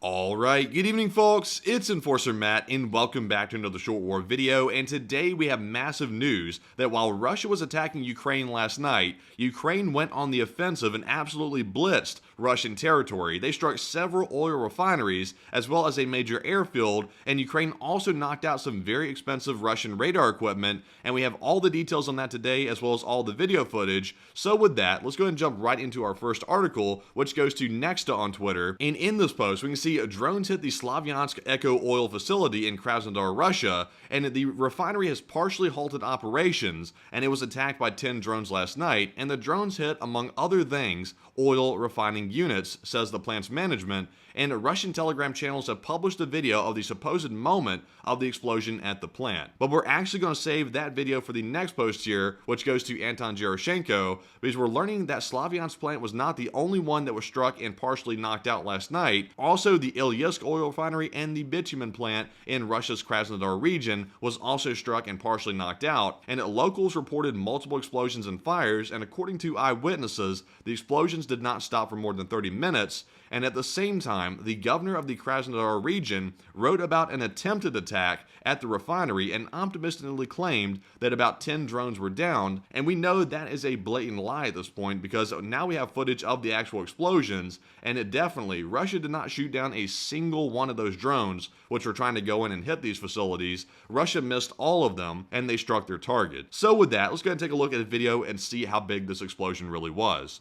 Alright, good evening folks, it's Enforcer Matt and welcome back to another Short War video, and today we have massive news that while Russia was attacking Ukraine last night, Ukraine went on the offensive and absolutely blitzed Russian territory. They struck several oil refineries as well as a major airfield, and Ukraine also knocked out some very expensive Russian radar equipment, and we have all the details on that today as well as all the video footage. So with that, let's go ahead and jump right into our first article, which goes to Nexta on Twitter, and in this post we can see drones hit the Slavyansk Echo oil facility in Krasnodar, Russia, and the refinery has partially halted operations, and it was attacked by 10 drones last night, and the drones hit, among other things, oil refining units, says the plant's management, and Russian Telegram channels have published a video of the supposed moment of the explosion at the plant. But we're actually going to save that video for the next post here, which goes to Anton Gerashenko, because we're learning that Slavyansk plant was not the only one that was struck and partially knocked out last night. Also, the Ilyich oil refinery and the bitumen plant in Russia's Krasnodar region was also struck and partially knocked out, and locals reported multiple explosions and fires, and according to eyewitnesses, the explosions did not stop for more than 30 minutes, and at the same time, the governor of the Krasnodar region wrote about an attempted attack at the refinery and optimistically claimed that about 10 drones were downed, and we know that is a blatant lie at this point because now we have footage of the actual explosions, and it definitely, Russia did not shoot down a single one of those drones which were trying to go in and hit these facilities. Russia missed all of them, and they struck their target. So with that, let's go ahead and take a look at the video and see how big this explosion really was.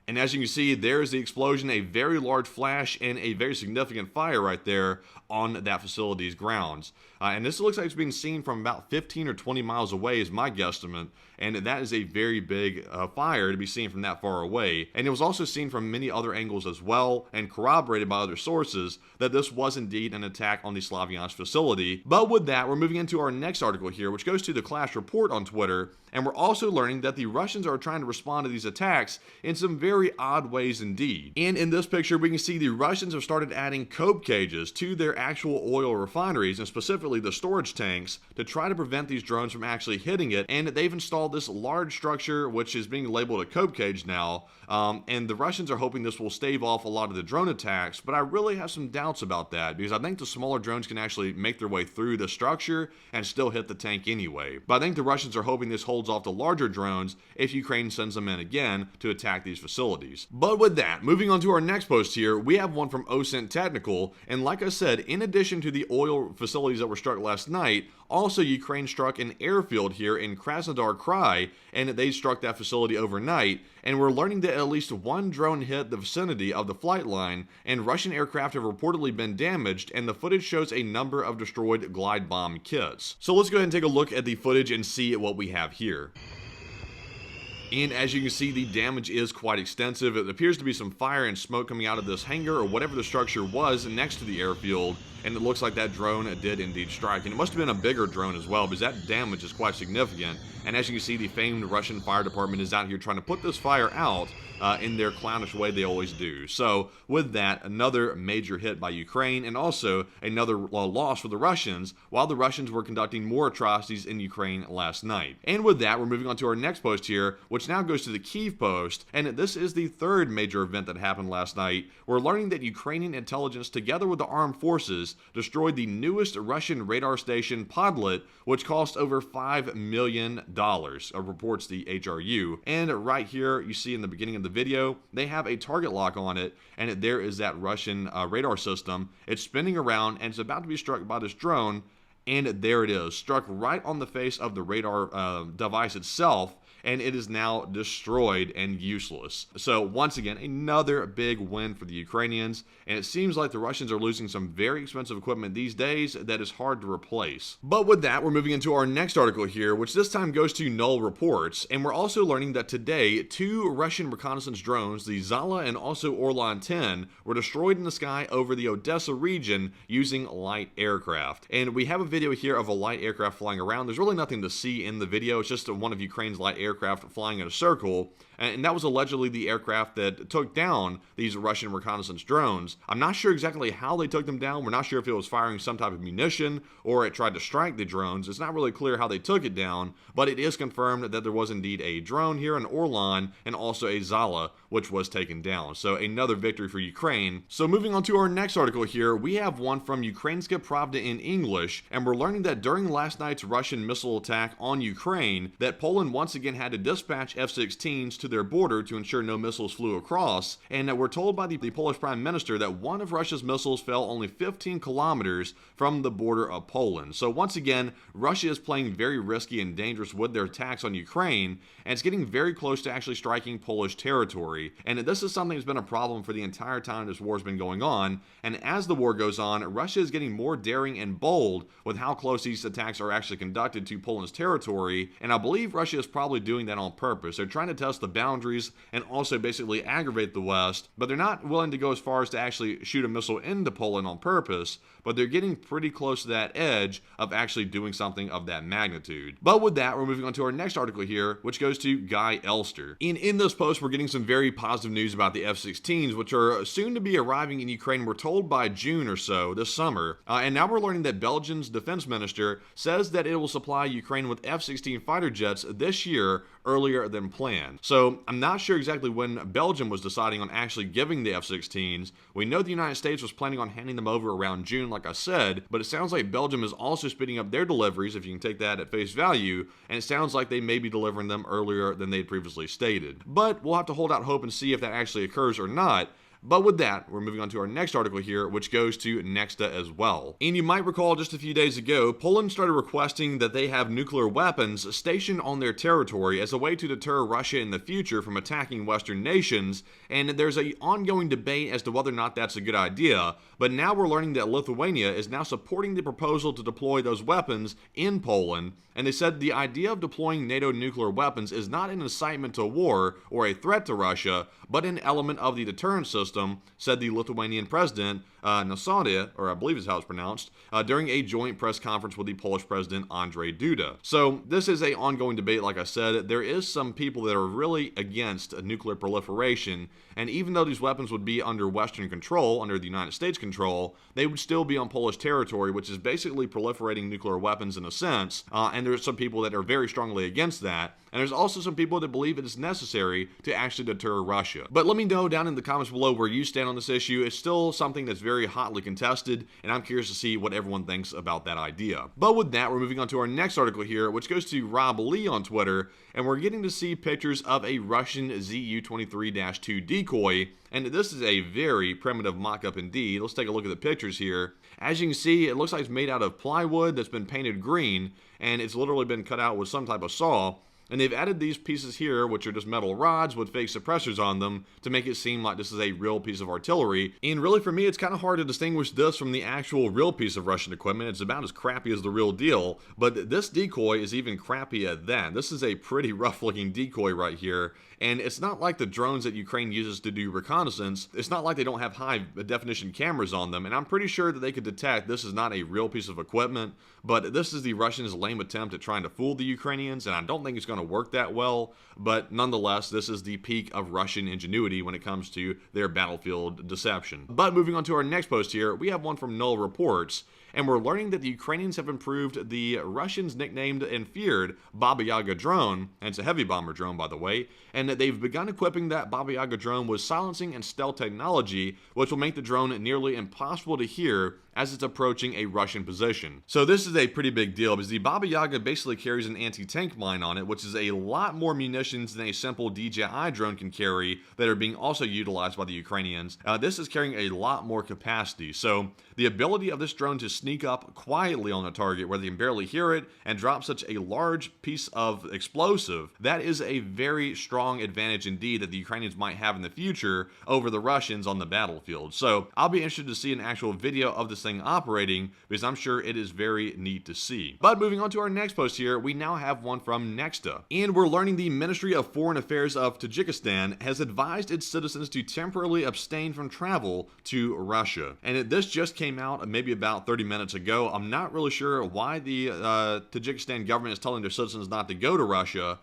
And as you can see, there's the explosion, a very large flash and a very significant fire right there on that facility's grounds. And this looks like it's being seen from about 15 or 20 miles away is my guesstimate, and that is a very big fire to be seen from that far away. And it was also seen from many other angles as well, and corroborated by other sources that this was indeed an attack on the Slavyansk facility. But with that, we're moving into our next article here, which goes to the Clash Report on Twitter, and we're also learning that the Russians are trying to respond to these attacks in some very odd ways indeed. And in this picture, we can see the Russians have started adding cope cages to their actual oil refineries, and specifically the storage tanks, to try to prevent these drones from actually hitting it. And they've installed this large structure, which is being labeled a cope cage now, and the Russians are hoping this will stave off a lot of the drone attacks, but I really have some doubts about that, because I think the smaller drones can actually make their way through the structure and still hit the tank anyway. But I think the Russians are hoping this holds off the larger drones if Ukraine sends them in again to attack these facilities. But with that, moving on to our next post here, we have one from OSINT Technical, and like I said, in addition to the oil facilities that were struck last night, also Ukraine struck an airfield here in Krasnodar Krai, and they struck that facility overnight, and we're learning that at least one drone hit the vicinity of the flight line, and Russian aircraft have reportedly been damaged, and the footage shows a number of destroyed glide bomb kits. So let's go ahead and take a look at the footage and see what we have here. And as you can see, the damage is quite extensive. It appears to be some fire and smoke coming out of this hangar or whatever the structure was next to the airfield, and it looks like that drone did indeed strike. And it must have been a bigger drone as well, because that damage is quite significant. And as you can see, the famed Russian fire department is out here trying to put this fire out in their clownish way they always do. So with that, another major hit by Ukraine, and also another loss for the Russians, while the Russians were conducting more atrocities in Ukraine last night. And with that, we're moving on to our next post here, which now goes to the Kyiv Post, and this is the third major event that happened last night. We're learning that Ukrainian intelligence, together with the armed forces, destroyed the newest Russian radar station, Podlet, which cost over $5 million, reports the HRU. And right here, you see in the beginning of the video, they have a target lock on it, and there is that Russian radar system. It's spinning around, and it's about to be struck by this drone, and there it is, struck right on the face of the radar device itself, and it is now destroyed and useless. So once again, another big win for the Ukrainians, and it seems like the Russians are losing some very expensive equipment these days that is hard to replace. But with that, we're moving into our next article here, which this time goes to Null Reports, and we're also learning that today, 2 Russian reconnaissance drones, the Zala and also Orlan 10, were destroyed in the sky over the Odessa region using light aircraft. And we have a video here of a light aircraft flying around. There's really nothing to see in the video. It's just one of Ukraine's light aircraft flying in a circle, and that was allegedly the aircraft that took down these Russian reconnaissance drones. I'm not sure exactly how they took them down. We're not sure if it was firing some type of munition or it tried to strike the drones. It's not really clear how they took it down, but it is confirmed that there was indeed a drone here, an Orlan, and also a Zala, which was taken down. So another victory for Ukraine. So moving on to our next article here, we have one from Ukrainska Pravda in English, and we're learning that during last night's Russian missile attack on Ukraine, that Poland once again had to dispatch F-16s to their border to ensure no missiles flew across, and we're told by the Polish Prime Minister that one of Russia's missiles fell only 15 kilometers from the border of Poland. So once again, Russia is playing very risky and dangerous with their attacks on Ukraine, and it's getting very close to actually striking Polish territory. And this is something that's been a problem for the entire time this war has been going on, and as the war goes on, Russia is getting more daring and bold with how close these attacks are actually conducted to Poland's territory, and I believe Russia is probably doing that on purpose. They're trying to test the boundaries and also basically aggravate the West, but they're not willing to go as far as to actually shoot a missile into Poland on purpose, but they're getting pretty close to that edge of actually doing something of that magnitude. But with that, we're moving on to our next article here, which goes to Guy Elster. In this post, we're getting some very positive news about the F-16s, which are soon to be arriving in Ukraine, we're told, by June or so this summer. And now we're learning that Belgium's defense minister says that it will supply Ukraine with F-16 fighter jets this year, earlier than planned. So I'm not sure exactly when Belgium was deciding on actually giving the F-16s. We know the United States was planning on handing them over around June, like I said, but it sounds like Belgium is also speeding up their deliveries, if you can take that at face value, and it sounds like they may be delivering them earlier than they'd previously stated. But we'll have to hold out hope and see if that actually occurs or not. But with that, we're moving on to our next article here, which goes to Nexta as well. And you might recall just a few days ago, Poland started requesting that they have nuclear weapons stationed on their territory as a way to deter Russia in the future from attacking Western nations, and there's an ongoing debate as to whether or not that's a good idea. But now we're learning that Lithuania is now supporting the proposal to deploy those weapons in Poland, and they said the idea of deploying NATO nuclear weapons is not an incitement to war or a threat to Russia, but an element of the deterrence system, said the Lithuanian president, Nausėda, or I believe is how it's pronounced, during a joint press conference with the Polish president, Andrzej Duda. So this is an ongoing debate, like I said. There is some people that are really against nuclear proliferation, and even though these weapons would be under Western control, under the United States control, they would still be on Polish territory, which is basically proliferating nuclear weapons in a sense, and there's some people that are very strongly against that. And there's also some people that believe it is necessary to actually deter Russia. But let me know down in the comments below where you stand on this issue. It's still something that's very hotly contested, and I'm curious to see what everyone thinks about that idea. But with that, we're moving on to our next article here, which goes to Rob Lee on Twitter, and we're getting to see pictures of a Russian Zu-23-2 decoy, and this is a very primitive mock-up indeed. Let's take a look at the pictures here. As you can see, it looks like it's made out of plywood that's been painted green, and it's literally been cut out with some type of saw. And they've added these pieces here, which are just metal rods with fake suppressors on them, to make it seem like this is a real piece of artillery. And really, for me, it's kind of hard to distinguish this from the actual real piece of Russian equipment. It's about as crappy as the real deal, but this decoy is even crappy at that. This is a pretty rough-looking decoy right here, and it's not like the drones that Ukraine uses to do reconnaissance. It's not like they don't have high-definition cameras on them, and I'm pretty sure that they could detect this is not a real piece of equipment, but this is the Russians' lame attempt at trying to fool the Ukrainians, and I don't think it's going to work that well, but nonetheless, this is the peak of Russian ingenuity when it comes to their battlefield deception. But moving on to our next post here, we have one from Null Reports, and we're learning that the Ukrainians have improved the Russians nicknamed and feared Babayaga Drone, and it's a heavy bomber drone by the way, and that they've begun equipping that Babayaga drone with silencing and stealth technology, which will make the drone nearly impossible to hear as it's approaching a Russian position. So this is a pretty big deal because the Babayaga basically carries an anti-tank mine on it, which is a lot more munitions than a simple DJI drone can carry that are being also utilized by the Ukrainians. This is carrying a lot more capacity. So the ability of this drone to sneak up quietly on a target where they can barely hear it and drop such a large piece of explosive, that is a very strong advantage indeed that the Ukrainians might have in the future over the Russians on the battlefield. So I'll be interested to see an actual video of this thing operating because I'm sure it is very neat to see. But moving on to our next post here, we now have one from Nexta, and we're learning the Ministry of Foreign Affairs of Tajikistan has advised its citizens to temporarily abstain from travel to Russia. And this just came out maybe about 30 minutes ago. I'm not really sure why the Tajikistan government is telling their citizens not to go to Russia.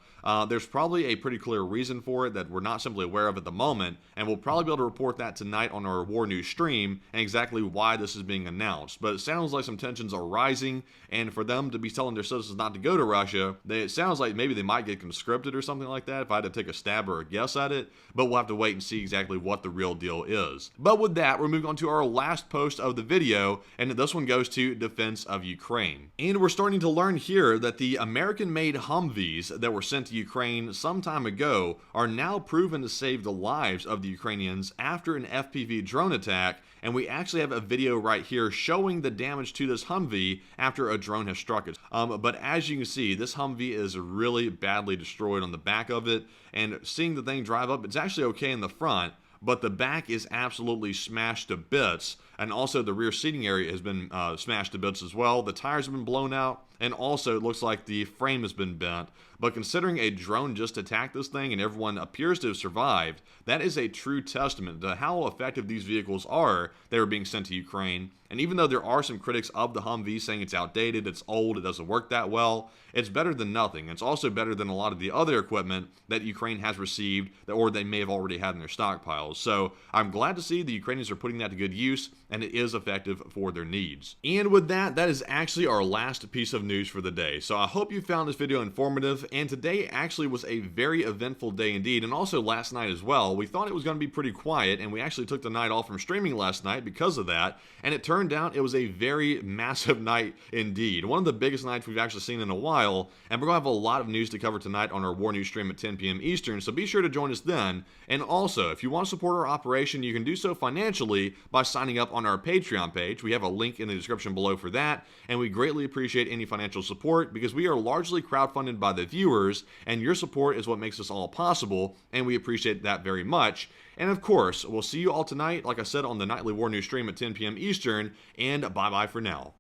There's probably a pretty clear reason reason for it that we're not simply aware of at the moment, and we'll probably be able to report that tonight on our War News stream and exactly why this is being announced. But it sounds like some tensions are rising, and for them to be telling their citizens not to go to Russia, it sounds like maybe they might get conscripted or something like that if I had to take a stab or a guess at it, but we'll have to wait and see exactly what the real deal is. But with that, we're moving on to our last post of the video, and this one goes to defense of Ukraine. And we're starting to learn here that the American-made Humvees that were sent to Ukraine some time ago are now proven to save the lives of the Ukrainians after an FPV drone attack, and we actually have a video right here showing the damage to this Humvee after a drone has struck it. But as you can see, this Humvee is really badly destroyed on the back of it, and seeing the thing drive up, it's actually okay in the front, but the back is absolutely smashed to bits, and also the rear seating area has been smashed to bits as well. The tires have been blown out, and also it looks like the frame has been bent. But considering a drone just attacked this thing and everyone appears to have survived, that is a true testament to how effective these vehicles are that are being sent to Ukraine. And even though there are some critics of the Humvee saying it's outdated, it's old, it doesn't work that well, it's better than nothing. It's also better than a lot of the other equipment that Ukraine has received or they may have already had in their stockpiles. So I'm glad to see the Ukrainians are putting that to good use, and it is effective for their needs. And with that, that is actually our last piece of news for the day. So I hope you found this video informative, and today actually was a very eventful day indeed, and also last night as well. We thought it was going to be pretty quiet, and we actually took the night off from streaming last night because of that, and it turned out it was a very massive night indeed. One of the biggest nights we've actually seen in a while, and we're going to have a lot of news to cover tonight on our War News stream at 10 p.m. Eastern, so be sure to join us then. And also, if you want to support our operation, you can do so financially by signing up on our Patreon page. We have a link in the description below for that, and we greatly appreciate any financial support because we are largely crowdfunded by the viewers, and your support is what makes this all possible, and we appreciate that very much. And of course, we'll see you all tonight, like I said, on the nightly War News stream at 10 p.m. Eastern, and bye-bye for now.